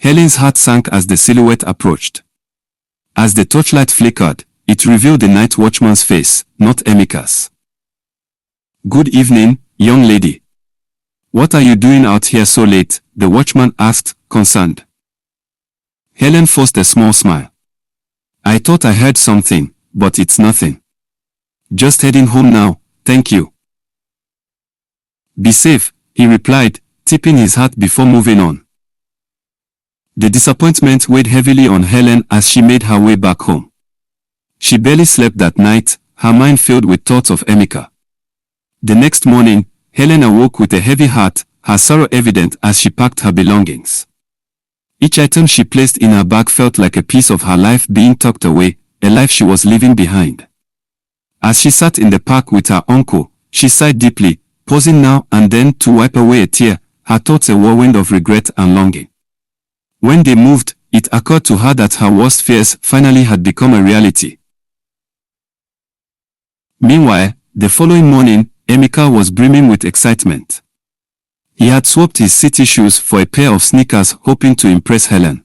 Helen's heart sank as the silhouette approached. As the torchlight flickered, it revealed the night watchman's face, not Emeka's. "Good evening, young lady. What are you doing out here so late?" the watchman asked, concerned. Helen forced a small smile. "I thought I heard something, but it's nothing. Just heading home now, thank you." "Be safe," he replied, tipping his hat before moving on. The disappointment weighed heavily on Helen as she made her way back home. She barely slept that night, her mind filled with thoughts of Emeka. The next morning, Helen awoke with a heavy heart, her sorrow evident as she packed her belongings. Each item she placed in her bag felt like a piece of her life being tucked away, a life she was leaving behind. As she sat in the park with her uncle, she sighed deeply, pausing now and then to wipe away a tear, her thoughts a whirlwind of regret and longing. When they moved, it occurred to her that her worst fears finally had become a reality. Meanwhile, the following morning, Emeka was brimming with excitement. He had swapped his city shoes for a pair of sneakers, hoping to impress Helen.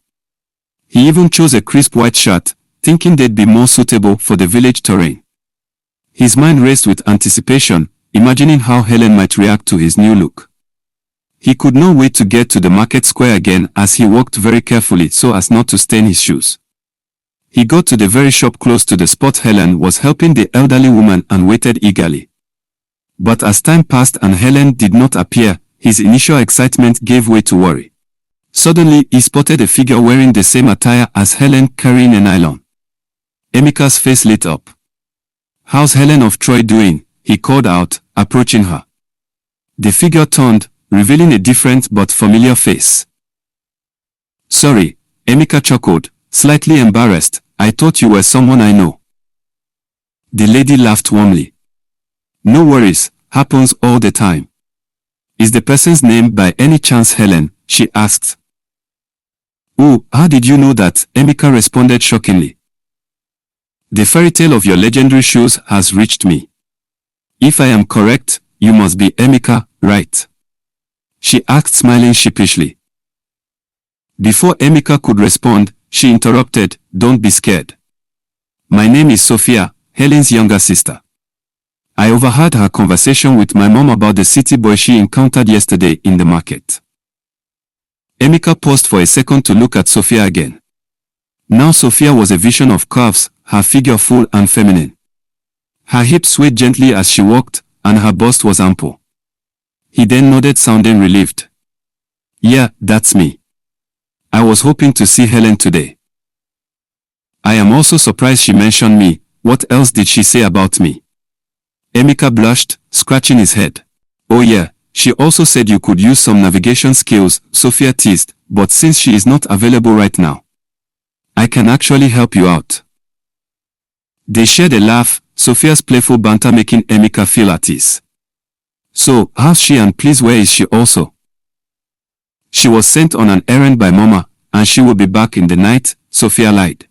He even chose a crisp white shirt, thinking they'd be more suitable for the village terrain. His mind raced with anticipation, imagining how Helen might react to his new look. He could not wait to get to the market square again as he walked very carefully so as not to stain his shoes. He got to the very shop close to the spot Helen was helping the elderly woman and waited eagerly. But as time passed and Helen did not appear, his initial excitement gave way to worry. Suddenly, he spotted a figure wearing the same attire as Helen, carrying a nylon. Emeka's face lit up. "How's Helen of Troy doing?" he called out, approaching her. The figure turned, revealing a different but familiar face. "Sorry," Emeka chuckled, slightly embarrassed, "I thought you were someone I know." The lady laughed warmly. "No worries, happens all the time." "Is the person's name by any chance Helen?" she asked. "Oh, how did you know that?" Emeka responded shockingly. "The fairy tale of your legendary shoes has reached me. If I am correct, you must be Emeka, right?" she asked, smiling sheepishly. Before Emeka could respond, she interrupted, "Don't be scared. My name is Sophia, Helen's younger sister. I overheard her conversation with my mom about the city boy she encountered yesterday in the market." Emeka paused for a second to look at Sophia again. Now Sophia was a vision of curves, her figure full and feminine. Her hips swayed gently as she walked, and her bust was ample. He then nodded, sounding relieved. "Yeah, that's me. I was hoping to see Helen today." "I am also surprised she mentioned me. What else did she say about me?" Emeka blushed, scratching his head. "Oh yeah, she also said you could use some navigation skills," Sophia teased, "but since she is not available right now, I can actually help you out." They shared a laugh, Sophia's playful banter making Emeka feel at ease. "So, how's she, and please where is she also?" "She was sent on an errand by Mama, and she will be back in the night," Sophia lied.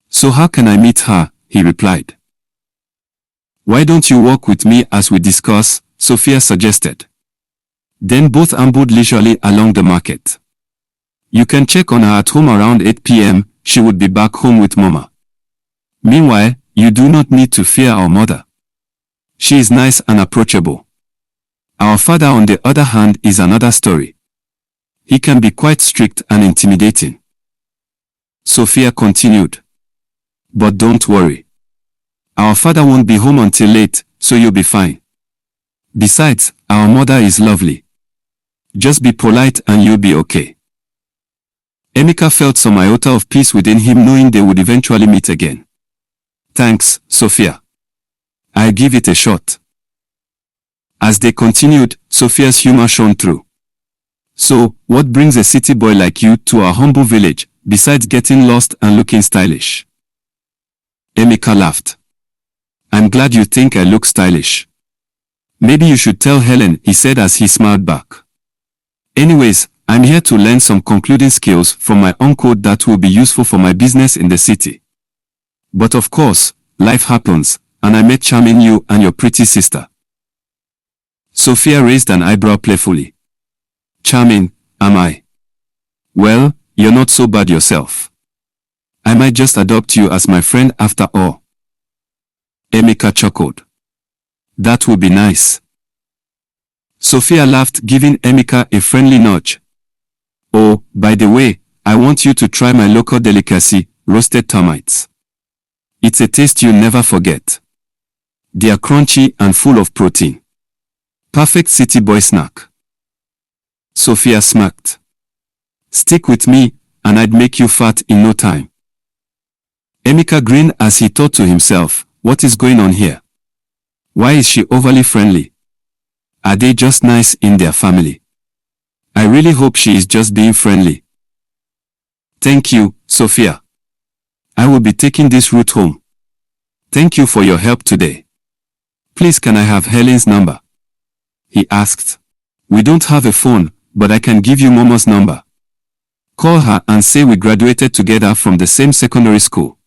"So how can I meet her?" he replied. "Why don't you walk with me as we discuss?" Sophia suggested. Then both ambled leisurely along the market. "You can check on her at home around 8 p.m, she would be back home with Mama. Meanwhile, you do not need to fear our mother. She is nice and approachable. Our father, on the other hand, is another story. He can be quite strict and intimidating." Sophia continued. "But don't worry. Our father won't be home until late, so you'll be fine. Besides, our mother is lovely. Just be polite and you'll be okay." Emeka felt some iota of peace within him, knowing they would eventually meet again. "Thanks, Sophia. I'll give it a shot." As they continued, Sophia's humor shone through. "So, what brings a city boy like you to our humble village, besides getting lost and looking stylish?" Emeka laughed. "I'm glad you think I look stylish. Maybe you should tell Helen," he said as he smiled back. "Anyways, I'm here to learn some concluding skills from my uncle that will be useful for my business in the city. But of course, life happens, and I met charming you and your pretty sister." Sophia raised an eyebrow playfully. "Charming, am I? Well, you're not so bad yourself. I might just adopt you as my friend after all. Emeka chuckled. That would be nice. Sophia laughed, giving Emeka a friendly nudge. Oh, by the way, I want you to try my local delicacy, roasted termites. It's a taste you'll never forget. They are crunchy and full of protein. Perfect city boy snack. Sophia smirked. Stick with me, and I'd make you fat in no time. Emeka grinned as he thought to himself, what is going on here? Why is she overly friendly? Are they just nice in their family? I really hope she is just being friendly. Thank you, Sophia. I will be taking this route home. Thank you for your help today. Please, can I have Helen's number? He asked. We don't have a phone, but I can give you Momo's number. Call her and say we graduated together from the same secondary school.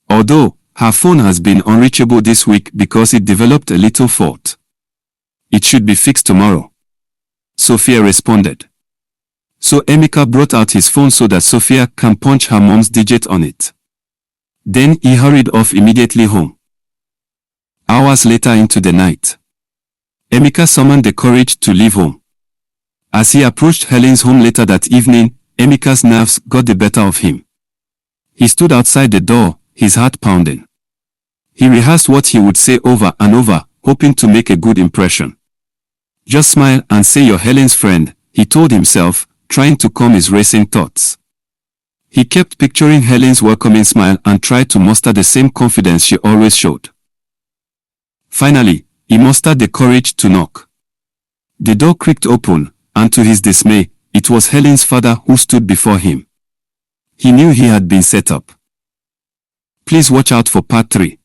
Although, her phone has been unreachable this week because it developed a little fault. It should be fixed tomorrow. Sophia responded. So Emeka brought out his phone so that Sophia can punch her mom's digit on it. Then he hurried off immediately home. Hours later into the night, Emeka summoned the courage to leave home. As he approached Helen's home later that evening, Emeka's nerves got the better of him. He stood outside the door, his heart pounding. He rehearsed what he would say over and over, hoping to make a good impression. Just smile and say you're Helen's friend, he told himself, trying to calm his racing thoughts. He kept picturing Helen's welcoming smile and tried to muster the same confidence she always showed. Finally, he mustered the courage to knock. The door creaked open, and to his dismay, it was Helen's father who stood before him. He knew he had been set up. Please watch out for part 3.